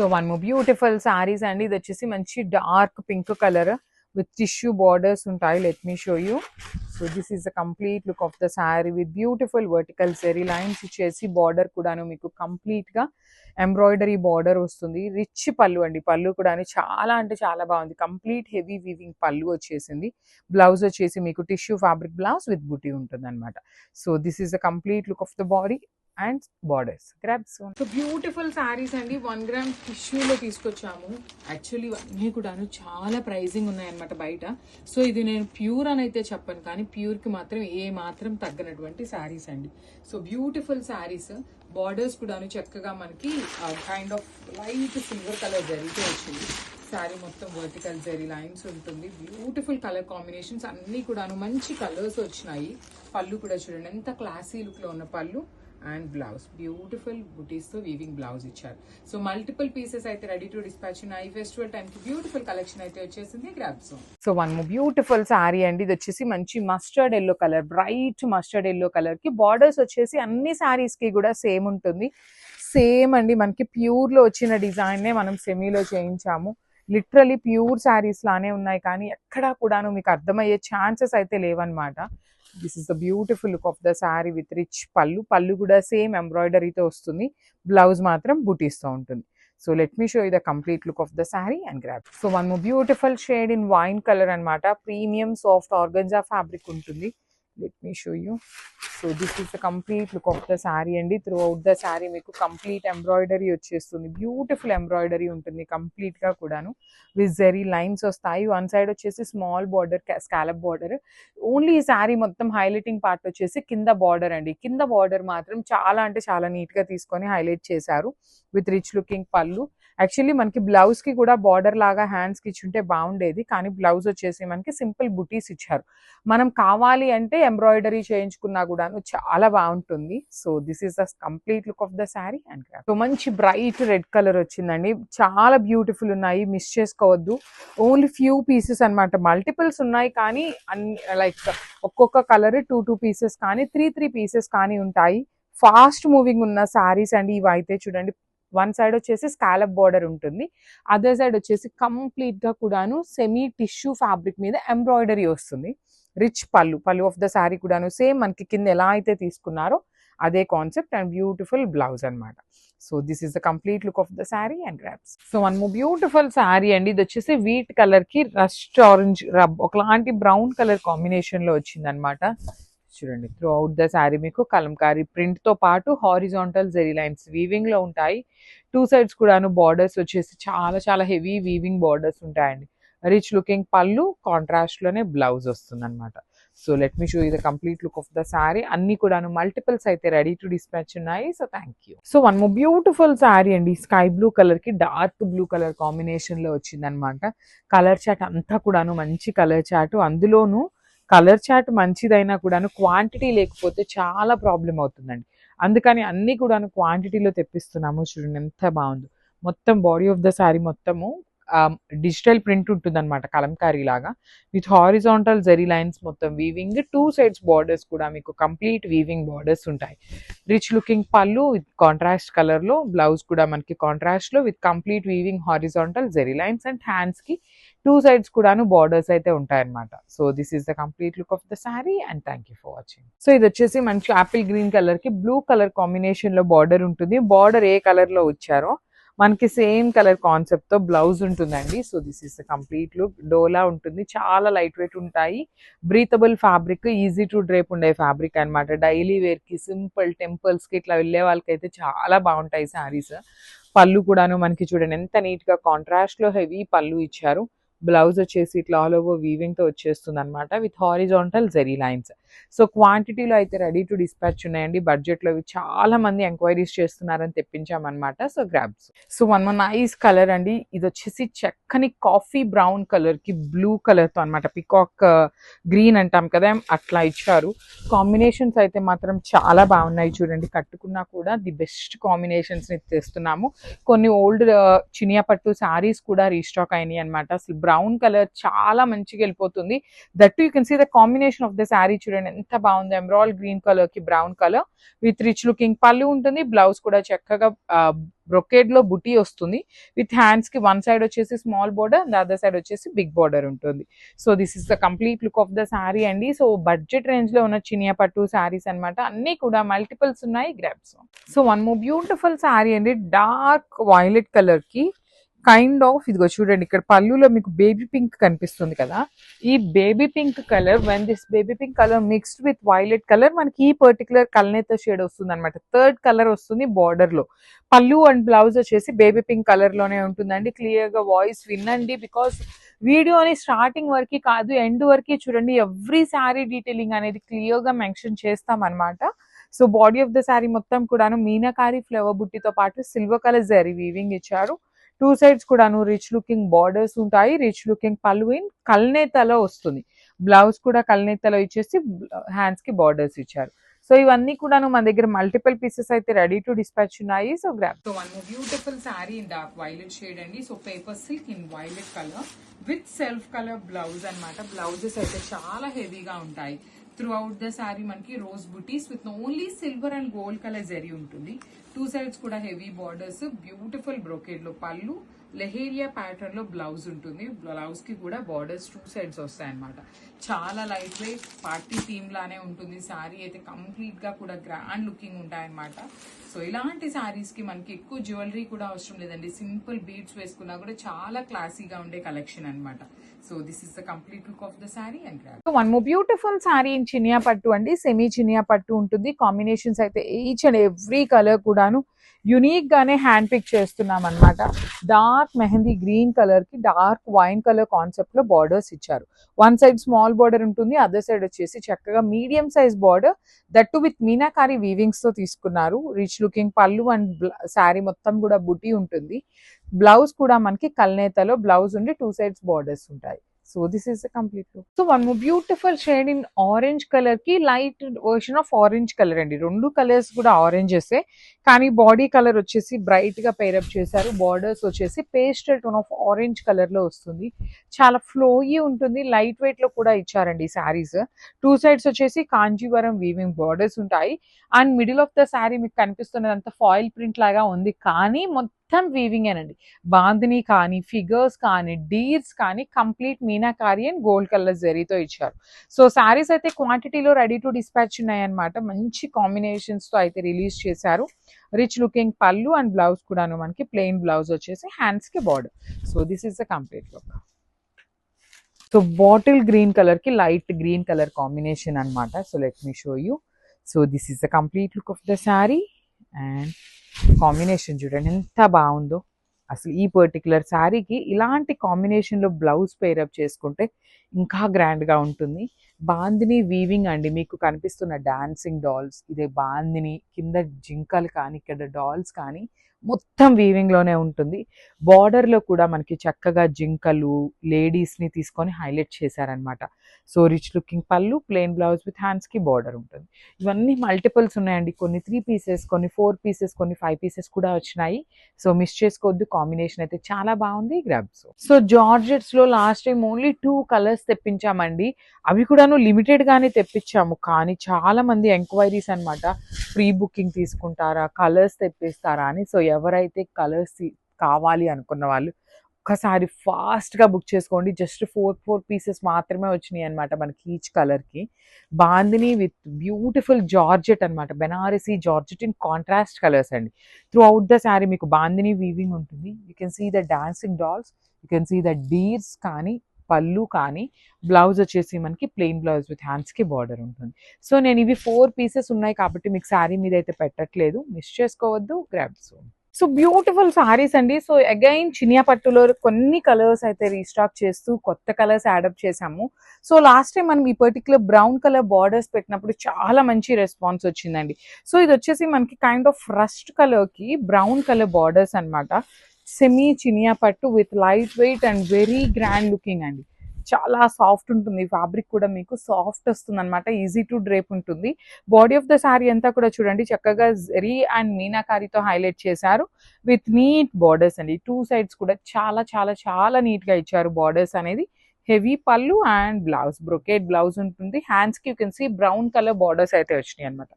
So one more beautiful saris అండి. ఇది వచ్చేసి మంచి dark pink colour with tissue borders ఉంటాయి. Let me show you. So this is the complete look of the sari with beautiful vertical zari lines ఇచ్చేసి border కూడాను మీకు complete గా embroidery border వస్తుంది. రిచ్ పళ్ళు అండి. పళ్ళు కూడా చాలా అంటే చాలా బాగుంది. కంప్లీట్ హెవీ వీవింగ్ పళ్ళు వచ్చేసింది. బ్లౌజ్ వచ్చేసి మీకు టిష్యూ ఫ్యాబ్రిక్ బ్లౌజ్ విత్ బుటీ ఉంటుంది అనమాట. So this is the complete look of the body and borders. Grabs. So beautiful saris అండి. 1 గ్రామ్ టిష్యూలో తీసుకొచ్చాము. యాక్చువల్లీ ఇవన్నీ కూడాను చాలా ప్రైజింగ్ ఉన్నాయన్నమాట బయట. సో ఇది నేను ప్యూర్ అని అయితే చెప్పను, కానీ ప్యూర్కి మాత్రం ఏ మాత్రం తగ్గనటువంటి శారీస్ అండి. So beautiful saris. బార్డర్స్ కూడాను చక్కగా మనకి kind of light silver colour జరీతో వచ్చింది. శారీ మొత్తం వర్టికల్ జరీ లైన్స్ ఉంటుంది. బ్యూటిఫుల్ కలర్ కాంబినేషన్స్ అన్నీ కూడాను మంచి కలర్స్ వచ్చినాయి. పళ్ళు కూడా చూడండి ఎంత క్లాసీ లుక్లో ఉన్న పళ్ళు అండ్ బ్లౌజ్ బ్యూటిఫుల్ బుటీస్ తో వీవింగ్ బ్లౌజ్ ఇచ్చారు. సో మల్టిపుల్ పీసెస్ అయితే రెడీ టు డిస్పాచ్ ఉన్నాయి. ఫెస్టివల్ టైం కి బ్యూటిఫుల్ కలెక్షన్ అయితే వచ్చేసింది. Grabs. So one more beautiful sari అండి. ఇది వచ్చేసి మంచి mustard yellow colour, bright mustard yellow colour కి బార్డర్స్ వచ్చేసి అన్ని శారీస్ కి కూడా సేమ్ ఉంటుంది. సేమ్ అండి. మనకి ప్యూర్ లో వచ్చిన డిజైన్ నే మనం సెమీలో చేయించాము. లిటరలీ ప్యూర్ శారీస్ లానే ఉన్నాయి, కానీ ఎక్కడా కూడాను మీకు అర్థమయ్యే ఛాన్సెస్ అయితే లేవన్నమాట. This is the beautiful look of the sari with rich pallu. Pallu కూడా సేమ్ ఎంబ్రాయిడరీతో వస్తుంది. బ్లౌజ్ మాత్రం బుటీస్తో ఉంటుంది. So let me show you the complete look of the sari and grab. So one more beautiful shade in wine colour అనమాట. Premium soft organza fabric ఉంటుంది. Let me show you. So this is the complete look of the sari అండి. Throughout the sari మీకు complete embroidery వచ్చేస్తుంది. Beautiful embroidery ఉంటుంది complete గా కూడాను. With zari lines వస్తాయి. One side వచ్చేసి small border, scallop border. Only ఈ శారీ మొత్తం హైలైటింగ్ పార్ట్ వచ్చేసి కింద బార్డర్ అండి. కింద బార్డర్ మాత్రం చాలా అంటే చాలా నీట్ గా తీసుకొని హైలైట్ చేశారు విత్ రిచ్ లుకింగ్ పళ్ళు. యాక్చువల్లీ మనకి బ్లౌజ్ కి కూడా బార్డర్ లాగా హ్యాండ్స్ కి ఇచ్చుంటే బాగుండేది, కానీ బ్లౌజ్ వచ్చేసి మనకి సింపుల్ బుటీస్ ఇచ్చారు. మనం కావాలి అంటే ఎంబ్రాయిడరీ చేయించుకున్నా కూడాను చాలా బాగుంటుంది. So this is the complete look of the sari and grab. So మంచి బ్రైట్ రెడ్ కలర్ వచ్చిందండి. చాలా బ్యూటిఫుల్ ఉన్నాయి, మిస్ చేసుకోవద్దు. ఓన్లీ ఫ్యూ పీసెస్ అనమాట. మల్టిపుల్స్ ఉన్నాయి, కానీ అన్ని లైక్ ఒక్కొక్క కలర్ 2 పీసెస్ కానీ 3 పీసెస్ కానీ ఉంటాయి. ఫాస్ట్ మూవింగ్ ఉన్న శారీస్ అండి ఇవి అయితే. చూడండి, వన్ సైడ్ వచ్చేసి స్కాలప్ బార్డర్ ఉంటుంది. అదర్ సైడ్ వచ్చేసి కంప్లీట్ గా కూడాను సెమీ టిష్యూ ఫ్యాబ్రిక్ మీద ఎంబ్రాయిడరీ వస్తుంది. రిచ్ పళ్ళు. పళ్ళు ఆఫ్ ద శారీ కూడాను సేమ్ మనకి కింద ఎలా అయితే తీసుకున్నారో అదే కాన్సెప్ట్ అండ్ బ్యూటిఫుల్ బ్లౌజ్ అనమాట. So this is the complete look of the sari and grabs. So one more beautiful sari అండి. ఇది వచ్చేసి వీట్ కలర్ కి రస్ట్ ఆరెంజ్ ఒకలాంటి బ్రౌన్ కలర్ కాంబినేషన్ లో వచ్చింది అనమాట. చూడండి, త్రూ అవుట్ ద శారీ మీకు కలంకారీ ప్రింట్ తో పాటు హారిజాంటల్ జెరీ లైన్స్ వీవింగ్ లో ఉంటాయి. 2 సైడ్స్ కూడాను బార్డర్స్ వచ్చేసి చాలా చాలా హెవీ వీవింగ్ బార్డర్స్ ఉంటాయండి. రిచ్ లుకింగ్ పళ్ళు, కాంట్రాస్ట్ లోనే బ్లౌజ్ వస్తుంది అనమాట. So let me show you the complete look of the sari. అన్ని కూడాను మల్టిపుల్స్ అయితే రెడీ టు డిస్పాచ్ ఉన్నాయి. So thank you. So one more beautiful sari అండి. స్కై బ్లూ కలర్ కి డార్క్ బ్లూ కలర్ కాంబినేషన్ లో వచ్చింది అనమాట. కలర్ చాట్ అంతా కూడాను మంచి కలర్ చాట్. అందులోనూ కలర్ చాట్ మంచిదైనా కూడాను క్వాంటిటీ లేకపోతే చాలా ప్రాబ్లం అవుతుందండి. అందుకని అన్ని కూడాను క్వాంటిటీలో తెప్పిస్తున్నాము. చూడండి ఎంత బాగుందో. మొత్తం బాడీ ఆఫ్ ద శారీ మొత్తము డిజిటల్ ప్రింట్ ఉంటుంది అనమాట, కలంకారీ లాగా విత్ హారిజాంటల్ జెరీ లైన్స్ మొత్తం వీవింగ్. 2 సైడ్స్ బార్డర్స్ కూడా మీకు కంప్లీట్ వీవింగ్ బార్డర్స్ ఉంటాయి. Rich looking pallu with contrast colour లో, బ్లౌజ్ కూడా మనకి కాంట్రాస్ట్ లో with complete weaving horizontal zari lines and hands కి 2 సైడ్స్ కూడాను బార్డర్స్ అయితే ఉంటాయి అనమాట. So this is the complete look of the sari and thank you for watching. So ఇది వచ్చేసి మంచి ఆపిల్ గ్రీన్ కలర్ కి బ్లూ కలర్ కాంబినేషన్ లో బార్డర్ ఉంటుంది. బార్డర్ ఏ కలర్ లో వచ్చారో మనకి సేమ్ కలర్ కాన్సెప్ట్ తో బ్లౌజ్ ఉంటుందండి. So this is the complete look. Dola ఉంటుంది, చాలా లైట్ వెయిట్ ఉంటాయి. Breathable fabric, easy to drape ఉండే ఫ్యాబ్రిక్ అనమాట. డైలీ వేర్ కి, సింపుల్ టెంపుల్స్ కి ఇట్లా వెళ్ళే వాళ్ళకైతే చాలా బాగుంటాయి శారీస్. పళ్ళు కూడాను మనకి చూడండి ఎంత నీట్ గా కాంట్రాస్ట్ లో హెవీ పళ్ళు ఇచ్చారు. బ్లౌజ్ వచ్చేసి ఇట్లా ఆల్ ఓవర్ వీవింగ్ తో వచ్చేస్తుంది అనమాట with horizontal zari lines. So క్వాంటిటీలో అయితే రెడీ టు డిస్పాచ్ ఉన్నాయండి. బడ్జెట్ లో చాలా మంది ఎంక్వైరీస్ చేస్తున్నారని తెప్పించామన్నమాట. So grabs. So one nice colour అండి. ఇది వచ్చేసి చక్కని కాఫీ బ్రౌన్ కలర్ కి బ్లూ కలర్ తో అనమాట. పికాక్ గ్రీన్ అంటాం కదా, అట్లా ఇచ్చారు. కాంబినేషన్స్ అయితే మాత్రం చాలా బాగున్నాయి. చూడండి, కట్టుకున్నా కూడా ది బెస్ట్ కాంబినేషన్స్ ని తెస్తున్నాము. కొన్ని ఓల్డ్ చినియా పట్టు శారీస్ కూడా రీస్టాక్ అయినాయి అనమాట. అసలు బ్రౌన్ కలర్ చాలా మంచిగా వెళ్ళిపోతుంది. That you can see the combination of the sari. చూడండి ఎంత బాగుంది. ఎమరాల్డ్ గ్రీన్ కలర్ కి brown colour with rich looking pallu ఉంటుంది. బ్లౌజ్ కూడా చక్కగా బ్రొకేడ్ లో బుటీ వస్తుంది విత్ హ్యాండ్స్ కి వన్ సైడ్ వచ్చేసి small border and other side వచ్చేసి బిగ్ బోర్డర్ ఉంటుంది. So this is the complete look of the sari అండి. సో బడ్జెట్ రేంజ్ లో ఉన్న చినియా పట్టు శారీస్ అనమాట, అన్ని కూడా మల్టిపుల్స్ ఉన్నాయి, grabs. So one more beautiful sari అండి, డార్క్ వైలెట్ కలర్ కి కైండ్ ఆఫ్ ఇదిగో చూడండి, ఇక్కడ పళ్ళులో మీకు బేబీ పింక్ కనిపిస్తుంది కదా, ఈ baby pink colour when this baby pink colour mixed with violet colour మనకి ఈ పర్టికులర్ కల్నేత షేడ్ వస్తుంది అనమాట. థర్డ్ కలర్ వస్తుంది బార్డర్ లో. పళ్ళు అండ్ బ్లౌజ్ వచ్చేసి బేబీ పింక్ కలర్ లోనే ఉంటుందండి. క్లియర్ గా వాయిస్ వినండి, బికాస్ వీడియోని స్టార్టింగ్ వరకు కాదు ఎండ్ వరకు చూడండి, ఎవ్రీ శారీ డీటెయిలింగ్ అనేది క్లియర్ గా మెన్షన్ చేస్తాం అనమాట. So body of the sari మొత్తం కూడాను మీనాకారి ఫ్లవర్ బుట్టితో పాటు సిల్వర్ కలర్ జరీ వీవింగ్ ఇచ్చారు. టూ సైడ్స్ కూడాను రిచ్ లుకింగ్ బార్డర్స్ ఉంటాయి. రిచ్ లుకింగ్ పళ్ళు ఇన్ కల్నేతలో వస్తుంది. బ్లౌజ్ కూడా కల్నేతలో ఇచ్చేసి హ్యాండ్స్ కి బార్డర్స్ ఇచ్చారు. సో ఇవన్నీ కూడాను మన దగ్గర మల్టిపుల్ పీసెస్ అయితే రెడీ టు డిస్పాచ్ ఉన్నాయి. So grab. So one beautiful sari in dark violet shade అండి. So paper silk in violet colour with self colour blouse అనమాట. బ్లౌజెస్ అయితే చాలా హెవీగా ఉంటాయి. త్రూ అవుట్ ద శారీ మనకి rose buttis with only silver and gold colour zari ఉంటుంది. Two sides కూడా heavy borders, beautiful brocade లో పళ్ళు, లెహేరియా ప్యాటర్న్ లో బ్లౌజ్ ఉంటుంది. బ్లౌజ్ కి కూడా బార్డర్స్ టూ సైడ్స్ వస్తాయి అనమాట. చాలా లైట్ వెయిట్ పార్టీ థీమ్ లానే ఉంటుంది. శారీ అయితే కంప్లీట్ గా కూడా గ్రాండ్ లుకింగ్ ఉంటాయన్నమాట. సో ఇలాంటి శారీస్ కి మనకి ఎక్కువ జ్యువెలరీ కూడా అవసరం లేదండి, సింపుల్ బీడ్స్ వేసుకున్నా కూడా చాలా క్లాసీగా ఉండే కలెక్షన్ అనమాట. So this is the complete look of the sari and grab. So one more beautiful sari in Chinia pattu అండి. సెమీ చినియా పట్టు ఉంటుంది. కాంబినేషన్స్ అయితే ఈచ్ అండ్ ఎవ్రీ కలర్ కూడాను యునిక్ గానే హ్యాండ్ పిక్ చేస్తున్నాం అనమాట. డార్క్ మెహందీ గ్రీన్ కలర్ కి డార్క్ వైన్ కలర్ కాన్సెప్ట్ లో borders ఇచ్చారు. వన్ సైడ్ స్మాల్ బార్డర్ ఉంటుంది, అదర్ సైడ్ వచ్చేసి చక్కగా medium size border, that with meenakari weavings తో తీసుకున్నారు. రిచ్ లుకింగ్ పళ్ళు అండ్ శారీ మొత్తం కూడా బుటీ ఉంటుంది. బ్లౌజ్ కూడా మనకి కల్నేతలో బ్లౌజ్ ఉండి టూ సైడ్స్ బార్డర్స్ ఉంటాయి. So this is the complete look. So one more beautiful shade in orange color ki light version of orange color andi. Rendu colors kuda oranges కానీ body colour వచ్చేసి bright గా pair up చేశారు. Borders వచ్చేసి pastel tone of orange colour లో వస్తుంది. చాలా flowy ఉంటుంది. Light weight లో కూడా ఇచ్చారండి ఈ శారీస్. టూ సైడ్స్ వచ్చేసి కాంజీవరం వీవింగ్ బార్డర్స్ ఉంటాయి. And middle of the sari మీకు కనిపిస్తున్నదంతా ఫాయిల్ ప్రింట్ లాగా ఉంది, కానీ మొత్తం వీవింగ్ ఏనండి. బాందిని కానీ ఫిగర్స్ కానీ డీర్స్ కానీ complete meenakari and gold colour జరీతో ఇచ్చారు. సో శారీస్ అయితే క్వాంటిటీలో రెడీ టు డిస్పాచ్ ఉన్నాయన్నమాట. మంచి కాంబినేషన్స్ తో అయితే రిలీజ్ చేశారు. రిచ్ లుకింగ్ పళ్ళు అండ్ బ్లౌజ్ కూడాను మనకి ప్లెయిన్ బ్లౌజ్ వచ్చేసి హ్యాండ్స్ కి border. So this is the complete look. So bottle green colour కి లైట్ గ్రీన్ కలర్ కాంబినేషన్ అనమాట. So let me show you. So this is the complete look of the sari and combination చూడండి ఎంత బాగుందో. అసలు ఈ particular శారీకి ఇలాంటి కాంబినేషన్లో బ్లౌజ్ పేరప్ చేసుకుంటే ఇంకా గ్రాండ్గా ఉంటుంది. బాందిని వీవింగ్ అండి, మీకు కనిపిస్తున్న డాన్సింగ్ డాల్స్ ఇదే బాందిని, కింద జింకలు కానీ ఇక్కడ డాల్స్ కానీ మొత్తం వీవింగ్లోనే ఉంటుంది. బార్డర్లో కూడా మనకి చక్కగా జింకలు లేడీస్ని తీసుకొని హైలైట్ చేశారనమాట. సో రిచ్ లుకింగ్ పళ్ళు, ప్లెయిన్ బ్లౌజ్ విత్ హ్యాండ్స్కి బార్డర్ ఉంటుంది. ఇవన్నీ మల్టిపుల్స్ ఉన్నాయండి, కొన్ని 3 పీసెస్, కొన్ని 4 పీసెస్, కొన్ని 5 పీసెస్ కూడా వచ్చినాయి. సో మిస్ చేసుకోవద్దు, కాంబినేషన్ అయితే చాలా బాగుంది. గ్రాబ్స్. సో జార్జెట్స్లో లాస్ట్ టైం ఓన్లీ 2 కలర్స్ తెప్పించామండి. అవి కూడాను లిమిటెడ్ గానే తెప్పించాము, కానీ చాలా మంది ఎంక్వైరీస్ అనమాట, ప్రీ బుకింగ్ తీసుకుంటారా, కలర్స్ తెప్పిస్తారా అని. సో ఎవరైతే కలర్స్ కావాలి అనుకున్న వాళ్ళు ఒక్కసారి ఫాస్ట్గా బుక్ చేసుకోండి. జస్ట్ 4 పీసెస్ మాత్రమే వచ్చినాయి అనమాట మనకి ఈచ్ కలర్కి. బాందిని విత్ బ్యూటిఫుల్ జార్జెట్ అనమాట, Banarasi georgette in contrast colours అండి. త్రూ అవుట్ ద శారీ మీకు బాందిని వీవింగ్ ఉంటుంది. You can see the dancing dolls, you can see the deers కానీ పళ్ళు కానీ. బ్లౌజ్ వచ్చేసి మనకి ప్లెయిన్ బ్లౌజ్ విత్ హ్యాండ్స్కి బార్డర్ ఉంటుంది. సో నేను ఇవి 4 పీసెస్ ఉన్నాయి కాబట్టి మీకు శారీ మీద అయితే పెట్టట్లేదు, మిస్ చేసుకోవద్దు. గ్రాబ్స్. సో బ్యూటిఫుల్ సారీస్ అండి. సో అగైన్ చినియా పట్టులో కొన్ని కలర్స్ అయితే రీస్టాక్ చేస్తూ కొత్త కలర్స్ యాడప్ చేసాము. సో లాస్ట్ టైం మనం ఈ పర్టికులర్ బ్రౌన్ కలర్ బార్డర్స్ పెట్టినప్పుడు చాలా మంచి రెస్పాన్స్ వచ్చిందండి. సో ఇది వచ్చేసి మనకి కైండ్ ఆఫ్ రస్ట్ కలర్కి బ్రౌన్ కలర్ బార్డర్స్ అనమాట. సెమీ చినియా పట్టు with light weight and very grand looking అండి. చాలా సాఫ్ట్ ఉంటుంది, ఫ్యాబ్రిక్ కూడా మీకు సాఫ్ట్ వస్తుంది అనమాట, ఈజీ టు డ్రేప్ ఉంటుంది. బాడీ ఆఫ్ ద శారీ అంతా కూడా చూడండి చక్కగా జరీ అండ్ మీనాకారితో హైలైట్ చేశారు విత్ నీట్ బార్డర్స్ అండి. 2 సైడ్స్ కూడా చాలా చాలా చాలా నీట్ గా ఇచ్చారు బార్డర్స్ అనేది. Heavy pallu and blouse, brocade blouse ఉంటుంది. హ్యాండ్స్ కి you can see brown colour borders అయితే వచ్చినాయి అనమాట.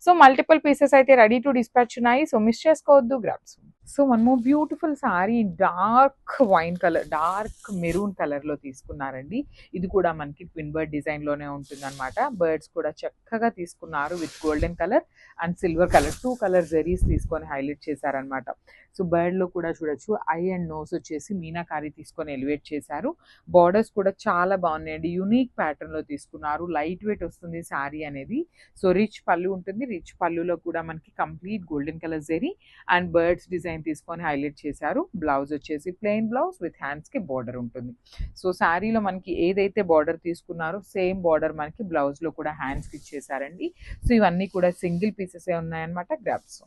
సో మల్టిపుల్ పీసెస్ అయితే రెడీ టు డిస్పాచ్ ఉన్నాయి. సో మిస్ చేసుకోవద్దు. Grabs. So one more beautiful sari dark wine colour, dark maroon కలర్లో తీసుకున్నారండి. ఇది కూడా మనకి ట్విన్ బర్డ్ డిజైన్లోనే ఉంటుందన్నమాట. బర్డ్స్ కూడా చక్కగా తీసుకున్నారు with golden colour and silver colour, 2 colour zaris తీసుకొని హైలైట్ చేశారనమాట. సో బర్డ్లో కూడా చూడొచ్చు ఐ అండ్ నోస్ వచ్చేసి మీనాకారి తీసుకొని ఎలివేట్ చేశారు. బార్డర్స్ కూడా చాలా బాగున్నాయండి, యూనిక్ ప్యాటర్న్లో తీసుకున్నారు. లైట్ వెయిట్ వస్తుంది శారీ అనేది. సో రిచ్ పళ్ళు ఉంటుంది, రిచ్ పళ్ళులో కూడా మనకి complete golden colour zari and birds design తీసుకొని హైలైట్ చేశారు. బ్లౌజ్ వచ్చేసి ప్లెయిన్ బ్లౌజ్ విత్ హ్యాండ్స్ కి బార్డర్ ఉంటుంది. సో శారీలో మనకి ఏదైతే బార్డర్ తీసుకున్నారో సేమ్ బార్డర్ మనకి బ్లౌజ్ లో కూడా హ్యాండ్స్ కి ఇచ్చేసారండి. సో ఇవన్నీ కూడా సింగిల్ పీసెస్ ఉన్నాయన్నమాట. గ్రాప్స్